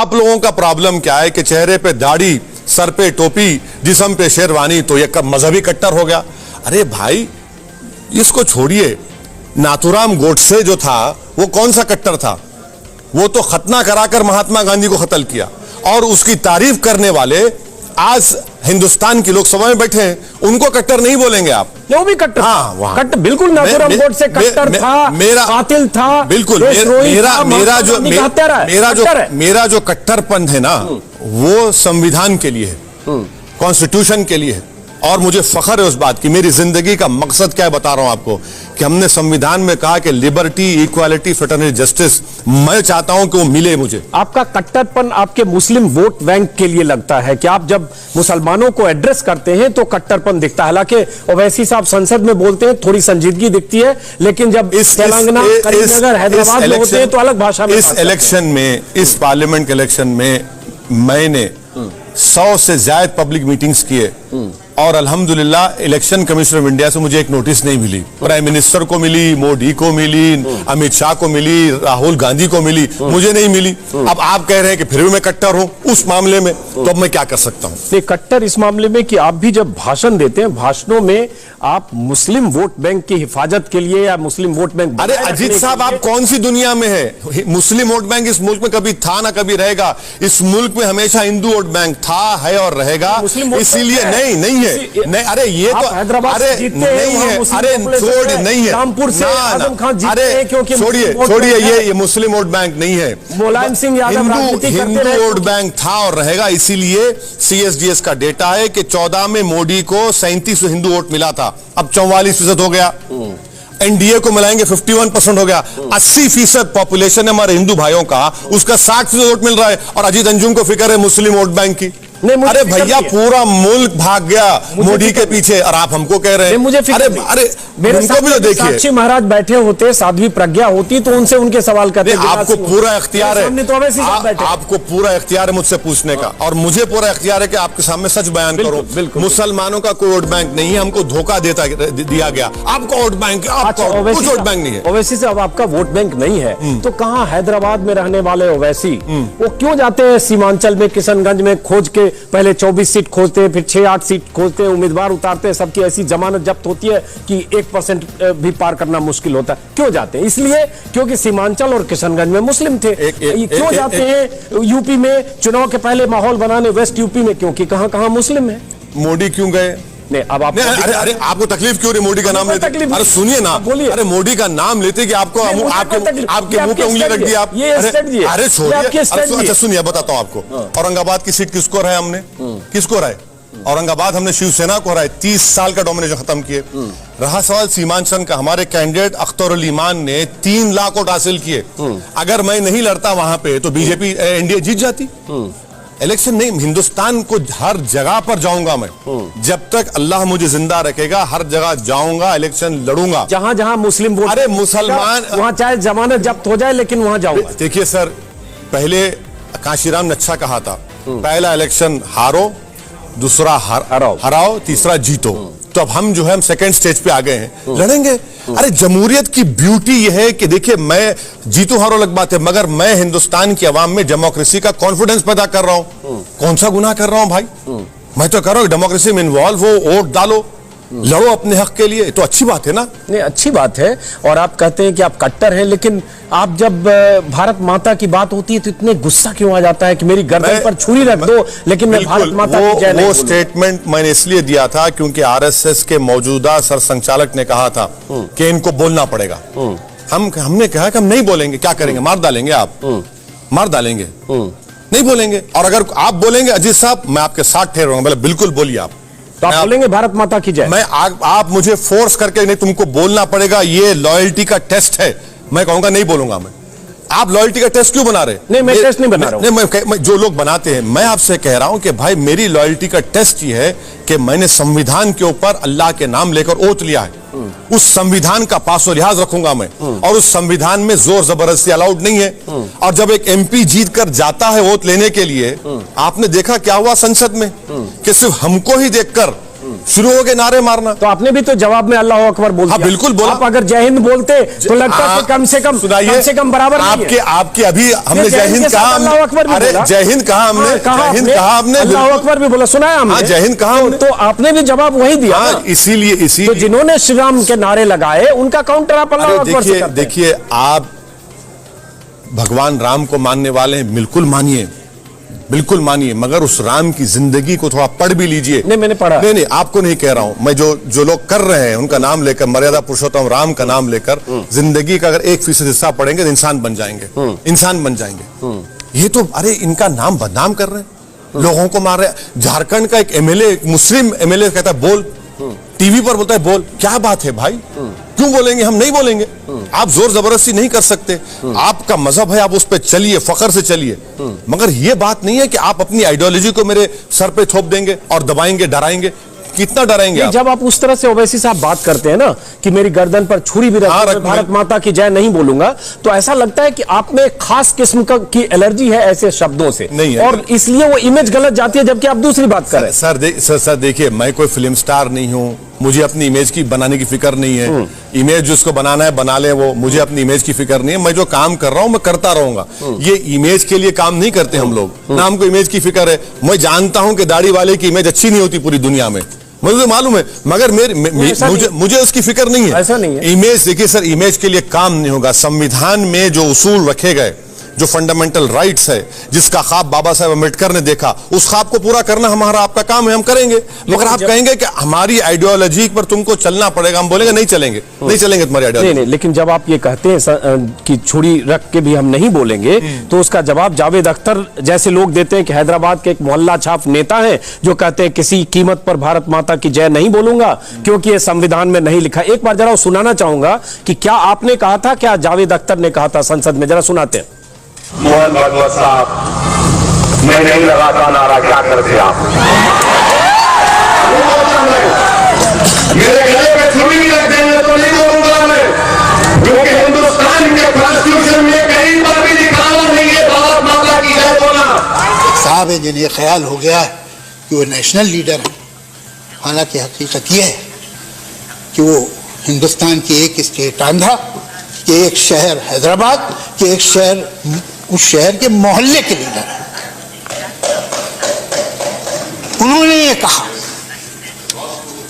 आप लोगों का प्रॉब्लम क्या है कि चेहरे पे दाढ़ी, सर पे टोपी, जिस्म पे शेरवानी, तो ये कब मजहबी कट्टर हो गया? अरे भाई इसको छोड़िए। नाथूराम गोडसे जो था वो कौन सा कट्टर था? वो तो खतना कराकर महात्मा गांधी को कत्ल किया, और उसकी तारीफ करने वाले आज हिंदुस्तान की लोकसभा में बैठे हैं, उनको कट्टर नहीं बोलेंगे आप? वो भी कट्टर, हाँ, कट्टर बिल्कुल। नाथूराम गोडसे कट्टर था, मेरा कातिल था, बिल्कुल। मेरा जो कट्टरपन है ना, वो संविधान के लिए है, कॉन्स्टिट्यूशन के लिए है, और मुझे फख्र है उस बात की। मेरी जिंदगी का मकसद क्या है बता रहा हूं आपको, कि हमने संविधान में कहा कि लिबर्टी, इक्वालिटी, फ्रेटर्निटी, जस्टिस। मैं चाहता हूं कि वो मिले मुझे। आपका कट्टरपन आपके मुस्लिम वोट बैंक के लिए लगता है कि आप जब मुसलमानों को एड्रेस करते हैं तो कट्टरपन दिखता है। हालांकि ओवैसी साहब संसद में बोलते हैं थोड़ी संजीदगी दिखती है, लेकिन जब तेलंगाना, करीमनगर, हैदराबाद में होते हैं तो अलग भाषा में। इस इलेक्शन में, इस पार्लियामेंट के इलेक्शन में मैंने 100 से ज्यादा पब्लिक मीटिंग्स किए, और अल्हम्दुलिल्लाह इलेक्शन कमिश्नर ऑफ इंडिया से मुझे एक नोटिस नहीं मिली। प्राइम मिनिस्टर को मिली, मोदी को मिली, अमित शाह को मिली, राहुल गांधी को मिली, मुझे नहीं मिली। अब आप कह रहे हैं कि फिर भी मैं कट्टर हूं उस मामले में, तो अब मैं क्या कर सकता हूं? कट्टर इस मामले में कि आप भी जब भाषण देते हैं, भाषणों में आप मुस्लिम वोट बैंक की हिफाजत के लिए या मुस्लिम वोट बैंक। अरे अजीत साहब, आप कौन सी दुनिया में है? मुस्लिम वोट बैंक इस मुल्क में कभी था ना कभी रहेगा। इस मुल्क में हमेशा हिंदू वोट बैंक था, है और रहेगा। इसीलिए नहीं है, नहीं। अरे ये तो हैदराबाद, अरे नहीं है, अरे छोड़, नहीं है, रामपुर से आजम खान जीते हैं क्योंकि छोड़िए, ये मुस्लिम वोट बैंक नहीं है। मुलायम सिंह यादव हिंदू वोट बैंक था और रहेगा। इसीलिए CSDS का डेटा है कि 14 में मोदी को 37 हिंदू वोट मिला था, अब 44% हो गया। NDA को मिलाएंगे 51% हो गया। 80% पॉपुलेशन है हमारे हिंदू भाइयों का, उसका 60% वोट मिल रहा है। और अजीत अंजुम को फिक्र है मुस्लिम वोट बैंक की। अरे भैया, पूरा मुल्क भाग गया मोदी के पीछे, और आप हमको कह रहे हैं। मुझे अरे उनको भी तो देखिए, साक्षी महाराज बैठे होते, साध्वी प्रज्ञा होती तो उनसे उनके सवाल करते। आपको पूरा इख्तियार है, तो आपको पूरा इख्तियार है मुझसे पूछने का, और मुझे पूरा इख्तियार है कि आपके सामने सच बयान करो। मुसलमानों का कोई वोट बैंक नहीं है, हमको धोखा दिया गया। आपका वोट बैंक है, कुछ वोट बैंक नहीं है। ओवैसी से अब आपका वोट बैंक नहीं है, तो कहाँ हैदराबाद में रहने वाले ओवैसी वो क्यों जाते हैं सीमांचल में, किशनगंज में खोज के? पहले 24 सीट खोजते हैं, फिर 6-8 सीट खोजते हैं, उम्मीदवार उतारते हैं, सबकी ऐसी जमानत जब्त होती है कि 1% भी पार करना मुश्किल होता है। क्यों जाते हैं? इसलिए क्योंकि सीमांचल और किशनगंज में मुस्लिम थे। क्यों जाते हैं यूपी में चुनाव के पहले माहौल बनाने, वेस्ट यूपी में? क्योंकि कहां मुस्लिम है। मोदी क्यों गए? नहीं, अब आप अरे आपको तकलीफ क्यों रही मोदी का नाम लेते? अरे सुनिए ना, बोलिए। अरे मोदी का नाम लेते कि आपको आपके मुंह पे उंगली रख दी आप। अरे छोड़िए, अच्छा सुनिए, बताता हूं आपको। औरंगाबाद की सीट किसको हराया हमने? किसको हराए? औरंगाबाद हमने शिवसेना को हराए, 30 साल का डोमिनेशन खत्म किए। रहा सवाल सीमांचल का, हमारे कैंडिडेट अख्तर ईमान ने 3 लाख वोट हासिल किए। अगर मैं नहीं लड़ता वहां पे तो बीजेपी NDA जीत जाती। इलेक्शन नहीं, हिंदुस्तान को हर जगह पर जाऊंगा मैं, जब तक अल्लाह मुझे जिंदा रखेगा हर जगह जाऊंगा, इलेक्शन लड़ूंगा। जहां जहां मुस्लिम वोट, अरे मुसलमान, वहां चाहे जमानत जब्त हो जाए लेकिन वहां जाऊंगा। देखिए सर, पहले काशीराम ने अच्छा कहा था, पहला इलेक्शन हारो, दूसरा हराओ, तीसरा जीतो। तो अब हम जो है, हम सेकंड स्टेज पे आ गए हैं, लड़ेंगे। अरे जमहूरियत की ब्यूटी यह है कि देखिए, मैं जीतू हारो अलग बात है, मगर मैं हिंदुस्तान की आवाम में डेमोक्रेसी का कॉन्फिडेंस पैदा कर रहा हूं। कौन सा गुनाह कर रहा हूं भाई? मैं तो कर रहा हूं डेमोक्रेसी में इन्वॉल्व हो, वोट डालो, लड़ो अपने हक के लिए, तो अच्छी बात है ना? नहीं, अच्छी बात है। और आप कहते हैं कि आप कट्टर हैं, लेकिन आप जब भारत माता की बात होती है तो इतने गुस्सा क्यों आ जाता है कि मेरी गर्दन पर छुरी रख दो लेकिन मैं भारत माता की जय नहीं? वो स्टेटमेंट मैंने इसलिए दिया था क्योंकि RSS के मौजूदा सरसंघचालक ने कहा था कि इनको बोलना पड़ेगा। हमने कहा कि हम नहीं बोलेंगे। क्या करेंगे? मार डालेंगे। आप मार डालेंगे, नहीं बोलेंगे। और अगर आप बोलेंगे अजीत साहब, मैं आपके साथ ठहरूंगा। बोले बिल्कुल बोलिए आप, तो आप बोलेंगे भारत माता की जय। मैं आप मुझे फोर्स करके नहीं, तुमको बोलना पड़ेगा, ये लॉयल्टी का टेस्ट है, मैं कहूंगा नहीं बोलूंगा मैं। आप लॉयल्टी का टेस्ट क्यों बना रहे? नहीं, मैं टेस्ट नहीं बना रहा हूं। मैं जो लोग बनाते हैं, मैं आपसे कह रहा हूं कि भाई मेरी लॉयल्टी का टेस्ट ये है कि मैंने संविधान के ऊपर अल्लाह के नाम लेकर ओथ लिया है। उस संविधान का पासो लिहाज रखूंगा मैं, और उस संविधान में जोर जबरदस्ती अलाउड नहीं है। और जब एक MP जीत कर जाता है ओथ लेने के लिए, आपने देखा क्या हुआ संसद में, कि सिर्फ हमको ही देखकर शुरू हो गए नारे मारना। तो आपने भी तो जवाब में अल्लाह अकबर बोल दिया। हाँ, बिल्कुल बोला। आप अगर जय हिंद बोलते तो लगता है कम से कम बराबर आपके अभी हमने जय हिंद कहा, अल्लाह अकबर भी बोला। जय हिंद कहा हमने, जय हिंद कहा हमने, अल्लाह अकबर भी बोला, सुना है हमने, जय हिंद कहा। तो आपने भी जवाब वही दिया। इसीलिए तो जिन्होंने श्री राम के नारे लगाए उनका काउंटर आप अल्लाह अकबर से करते हैं। देखिए, आप भगवान राम को मानने वाले हैं, बिल्कुल मानिए, बिल्कुल मानिए, मगर उस राम की जिंदगी को थोड़ा पढ़ भी लीजिए। नहीं, मैंने पढ़ा। नहीं, आपको नहीं कह रहा हूं मैं, जो लोग कर रहे हैं उनका नाम लेकर, मर्यादा पुरुषोत्तम राम का नाम लेकर जिंदगी का अगर 1% हिस्सा पढ़ेंगे तो इंसान बन जाएंगे, इंसान बन जाएंगे। ये तो अरे इनका नाम बदनाम कर रहे हैं, लोगों को मार रहे हैं। झारखंड का एक एमएलए, मुस्लिम एमएलए कहता है बोल, टीवी पर बोलता है बोल। क्या बात है भाई, क्यों बोलेंगे? हम नहीं बोलेंगे। आप जोर जबरदस्ती नहीं कर सकते, आपका मजहब है, आप उस पर चलिए, फखर से चलिए, मगर यह बात नहीं है कि आप अपनी आइडियोलॉजी को मेरे सर पे थोप देंगे और दबाएंगे, डराएंगे। कितना डराएंगे आप? जब आप उस तरह से ओवैसी साहब बात करते हैं ना कि मेरी गर्दन पर छुरी भी रखी, भारत माता की जय नहीं बोलूंगा, तो ऐसा लगता है कि आप में खास किस्म की एलर्जी है ऐसे शब्दों से, नहीं है, और इसलिए वो इमेज गलत जाती है, जबकि आप दूसरी बात कर रहे हैं। सर देखिए, मैं कोई फिल्म स्टार नहीं हूं, मुझे अपनी इमेज की बनाने की फिक्र नहीं है। इमेज जिसको बनाना है बना ले, वो, मुझे अपनी इमेज की फिक्र नहीं है। मैं जो काम कर रहा हूं मैं करता रहूंगा। ये इमेज के लिए काम नहीं करते हम लोग, ना हमको इमेज की फिक्र है। मैं जानता हूं कि दाढ़ी वाले की इमेज अच्छी नहीं होती पूरी दुनिया में, मुझे मालूम है, मगर मुझे उसकी फिक्र नहीं है। ऐसा नहीं है। इमेज, देखिए सर, इमेज के लिए काम नहीं होगा। संविधान में जो उसूल रखे गए, जो फंडामेंटल राइट्स है, जिसका ख्वाब बाबा साहब अम्बेडकर ने देखा, उस ख्वाब को पूरा करना हमारा आपका काम है, हम करेंगे। मगर आप कहेंगे कि हमारी आइडियोलॉजी पर तुमको चलना पड़ेगा, हम बोलेंगे नहीं चलेंगे, नहीं चलेंगे तुम्हारी आइडियोलॉजी। नहीं, लेकिन जब आप ये कहते हैं कि छुरी रख के भी हम नहीं बोलेंगे, तो उसका जवाब जावेद अख्तर जैसे लोग देते हैं कि हैदराबाद के एक मोहल्ला छाप नेता है जो कहते हैं किसी कीमत पर भारत माता की जय नहीं बोलूंगा क्योंकि ये संविधान में नहीं लिखा। एक बार जरा सुनाना चाहूंगा कि क्या आपने कहा था, क्या जावेद अख्तर ने कहा था संसद में, जरा सुनाते हैं। मोहन भागवत साहब, मैं नहीं लगाता नारा, क्या करते आप? मेरे गले में छुरी भी रख देंगे तो नहीं बोलूंगा मैं, क्योंकि हिंदुस्तान के कॉन्स्टिट्यूशन में कहीं पर भी लिखा नहीं है भारत माता की जय बोलना। साहब है जिन्हें ख्याल हो गया कि वो नेशनल लीडर है, हालांकि हकीकत यह है कि वो हिंदुस्तान की एक स्टेट आंध्रा, कि एक शहर हैदराबाद, कि एक शहर, उस शहर के मोहल्ले के लीडर हैं। उन्होंने ये कहा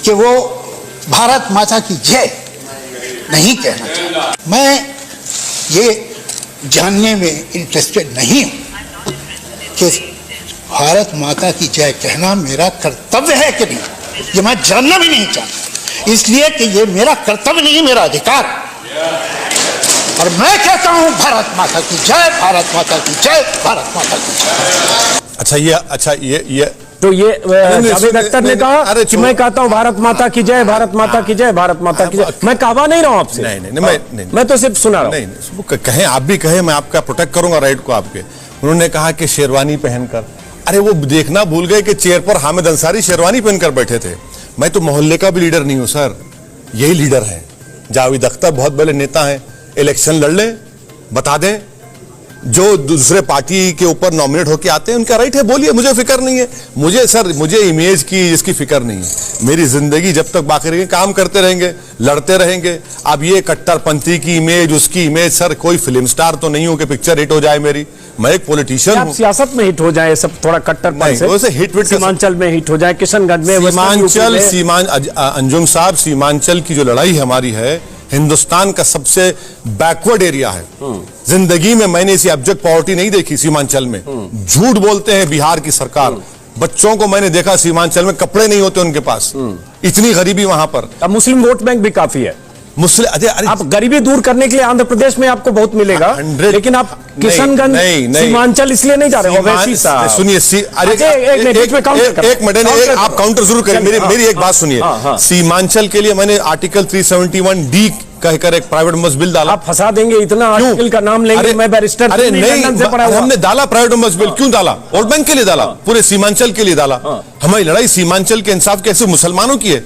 कि वो भारत माता की जय नहीं कहना चाहता। मैं ये जानने में इंटरेस्टेड नहीं हूं कि भारत माता की जय कहना मेरा कर्तव्य है कि नहीं, ये मैं जानना भी नहीं चाहता, इसलिए कि ये मेरा कर्तव्य नहीं, मेरा अधिकार। और मैं कहता हूं भारत माता की जय, भारत माता की जय, भारत माता की जय। अच्छा ये तो ये जावेद अख्तर ने कहा कि मैं कहता हूं भारत माता की जय, भारत माता की जय, भारत माता की जय। मैं कहवा नहीं रहा हूं आपसे, मैं तो सिर्फ सुना रहा हूं। कहें, आप भी कहें, मैं आपका प्रोटेक्ट करूंगा राइट को आपके। उन्होंने कहा कि शेरवानी पहनकर, अरे वो देखना भूल गए कि चेयर पर हामिद अंसारी शेरवानी पहनकर बैठे थे। मैं तो मोहल्ले का भी लीडर नहीं हूं सर, यही लीडर है। जावेद अख्तर बहुत बड़े नेता हैं, इलेक्शन लड़ लें, बता दें, जो दूसरे पार्टी के ऊपर नॉमिनेट होकर आते हैं उनका राइट है, बोलिए, मुझे फिक्र नहीं है। मुझे इमेज की इसकी फिक्र नहीं है। मेरी जिंदगी जब तक बाकी रहेगी काम करते रहेंगे, लड़ते रहेंगे। अब ये कट्टरपंथी की इमेज, उसकी इमेज, सर कोई फिल्म स्टार तो नहीं हूं कि पिक्चर हिट हो जाए मेरी, मैं एक पॉलिटिशियन हूं। सियासत में हिट हो जाए सब, थोड़ा कट्टरपंथी से हिट सीमांचल में हिट हो जाए, किशनगंज में, अंजुम साहब, सीमांचल की जो लड़ाई हमारी है, हिंदुस्तान का सबसे बैकवर्ड एरिया है। जिंदगी में मैंने ऐसी एब्जेक्ट पॉवर्टी नहीं देखी सीमांचल में। झूठ बोलते हैं बिहार की सरकार, बच्चों को मैंने देखा सीमांचल में कपड़े नहीं होते उनके पास, इतनी गरीबी वहां पर। अब मुस्लिम वोट बैंक भी काफी है। अरे आप गरीबी दूर करने के लिए आंध्र प्रदेश में आपको बहुत मिलेगा, लेकिन आप किशनगंज सीमांचल इसलिए नहीं जा रहे। सुनिए, एक मिनट, आप काउंटर जरूर करें, मेरी एक बात सुनिए। सीमांचल के लिए मैंने आर्टिकल 371D कहकर एक प्राइवेट मेंबर्स बिल डाला। आप फंसा देंगे, इतना आर्टिकल का नाम लेंगे, मैं बैरिस्टर। अरे नहीं, हमने डाला प्राइवेट मेंबर्स बिल, क्यों डाला? वोट बैंक के लिए डाला, पूरे सीमांचल के लिए डाला। हमारी लड़ाई सीमांचल के इंसाफ कैसे मुसलमानों की है,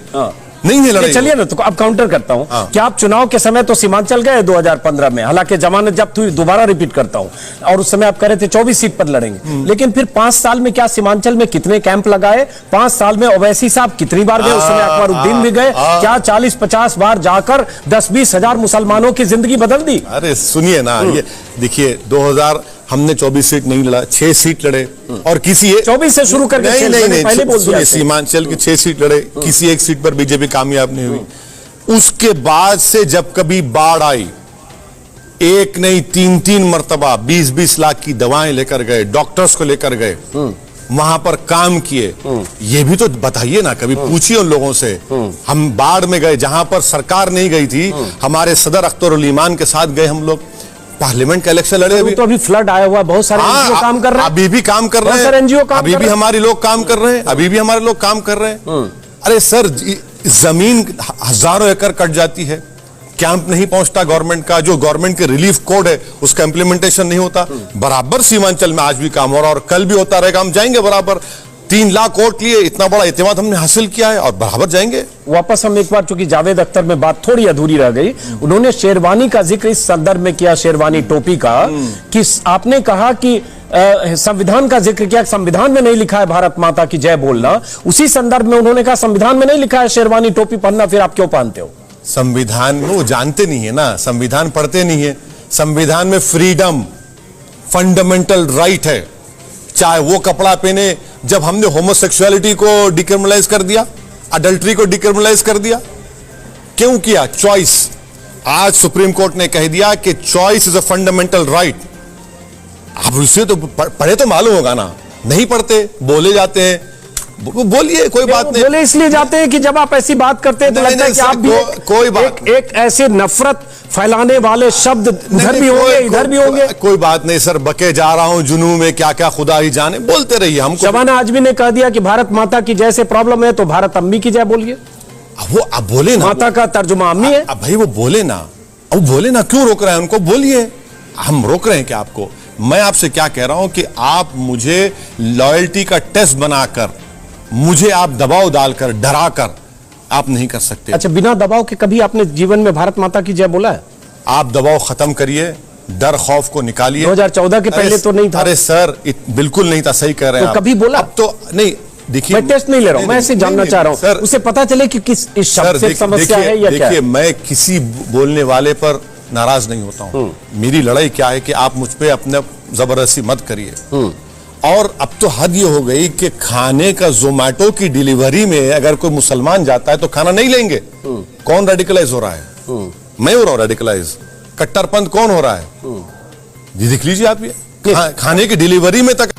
नहीं है लड़ाई। चलिए ना, तो अब काउंटर करता हूं। हाँ। क्या आप चुनाव के समय तो सीमांचल गए 2015 में, हालांकि जमानत जब्त हुई, दोबारा रिपीट करता हूं, और उस समय आप कह रहे थे 24 सीट पर लड़ेंगे, लेकिन फिर 5 साल में क्या सीमांचल में कितने कैंप लगाए? 5 साल में ओवैसी साहब कितनी बार गए? उस समय अकबरुद्दीन भी गए। क्या 40-50 बार जाकर 10-20 हजार मुसलमानों की जिंदगी बदल दी? अरे सुनिए ना, ये देखिए 2000 हमने 24 सीट नहीं लड़ा, 6 सीट लड़े, और किसी 24 से शुरू करके नहीं नहीं नहीं पहले बोल दिया। सीमांचल की 6 सीट लड़े, किसी एक सीट पर बीजेपी कामयाब नहीं हुई। उसके बाद से जब कभी बाढ़ आई, एक नहीं 3-3 मर्तबा 20-20 लाख की दवाएं लेकर गए, डॉक्टर्स को लेकर गए, वहां पर काम किए। ये भी तो बताइए ना, कभी पूछिए उन लोगों से। हम बाढ़ में गए जहां पर सरकार नहीं गई थी, हमारे सदर अख्तर ईमान के साथ गए हम लोग, पार्लियामेंट का इलेक्शन लड़े। तो अभी फ्लड आया हुआ, बहुत सारे एनजीओ काम कर रहे हैं, अभी भी काम कर रहे हैं, एनजीओ काम अभी भी हमारे लोग काम कर रहे हैं, अभी भी हमारे लोग काम कर रहे हैं। अरे सर, जमीन हजारों एकड़ कट जाती है, कैंप नहीं पहुंचता गवर्नमेंट का, जो गवर्नमेंट के रिलीफ कोड है उसका इंप्लीमेंटेशन नहीं होता। बराबर सीमांचल में आज भी काम हो रहा है और कल भी होता रहेगा। हम जाएंगे बराबर, 3 लाख वोट लिए, इतना बड़ा इत्तेमाद हमने हासिल किया है और बराबर जाएंगे। वापस हम एक बार, चूंकि जावेद अख्तर में बात थोड़ी अधूरी रह गई, उन्होंने शेरवानी का जिक्र इस संदर्भ में किया, शेरवानी टोपी का, कि आपने कहा कि संविधान का जिक्र किया, संविधान में नहीं लिखा है भारत माता की जय बोलना। उसी संदर्भ में उन्होंने कहा संविधान में नहीं लिखा है शेरवानी टोपी पहनना, फिर आप क्यों पहनते हो? संविधान में वो जानते नहीं है ना, संविधान पढ़ते नहीं है। संविधान में फ्रीडम फंडामेंटल राइट है, चाहे वो कपड़ा पहने। जब हमने होमोसेक्सुअलिटी को डिक्रिमिनलाइज कर दिया, अडल्ट्री को डिक्रिमिनलाइज कर दिया, क्यों किया? चॉइस। आज सुप्रीम कोर्ट ने कह दिया कि choice is a fundamental right. अब उसे तो पढ़े तो मालूम होगा ना, नहीं पढ़ते, बोले जाते हैं। बोलिए, कोई बात नहीं। बोले इसलिए जाते हैं कि जब आप ऐसी बात करते हैं तो लगता है कि आप भी कोई बात एक ऐसे नफरत फैलाने वाले शब्द उधर भी होंगे, इधर भी होंगे। कोई बात नहीं सर, बके जा रहा हूं जुनू में, क्या क्या खुदा ही जाने, बोलते रहिए। हमको शबाना आजमी ने कह दिया कि भारत माता की जय से प्रॉब्लम है तो भारत अम्मी की जय बोलिए। वो अब बोले ना, माता का तर्जुमा अम्मी है। अब भाई वो बोले ना, अब बोले ना, क्यों रोक रहे हैं उनको? बोलिए। हम रोक रहे हैं क्या आपको? मैं आपसे क्या कह रहा हूं कि आप मुझे लॉयल्टी का टेस्ट बनाकर, मुझे आप दबाव डालकर, डराकर आप नहीं कर सकते। अच्छा, बिना दबाव के कभी आपने जीवन में भारत माता की जय बोला है? आप दबाव खत्म करिए, डर खौफ को निकालिए। 2014 के पहले तो नहीं था। अरे सर, बिल्कुल नहीं था, सही कह रहे हैं तो कभी बोला? अब तो नहीं। देखिए, मैं टेस्ट नहीं ले रहा हूं, मैं ऐसे जानना चाह रहा हूं सर, उसे पता चले कि किस इस शब्द से समस्या है या क्या है। देखिए, मैं किसी बोलने वाले पर नाराज नहीं होता हूं। मेरी लड़ाई क्या है कि आप मुझ पे अपने जबरदस्ती मत करिए। और अब तो हद ये हो गई कि खाने का जोमैटो की डिलीवरी में अगर कोई मुसलमान जाता है तो खाना नहीं लेंगे। कौन रेडिकलाइज हो रहा है? मैं हो रहा हूं रेडिकलाइज। कट्टरपंथ कौन हो रहा है? ये देख लीजिए आप, ये खाने की डिलीवरी में तक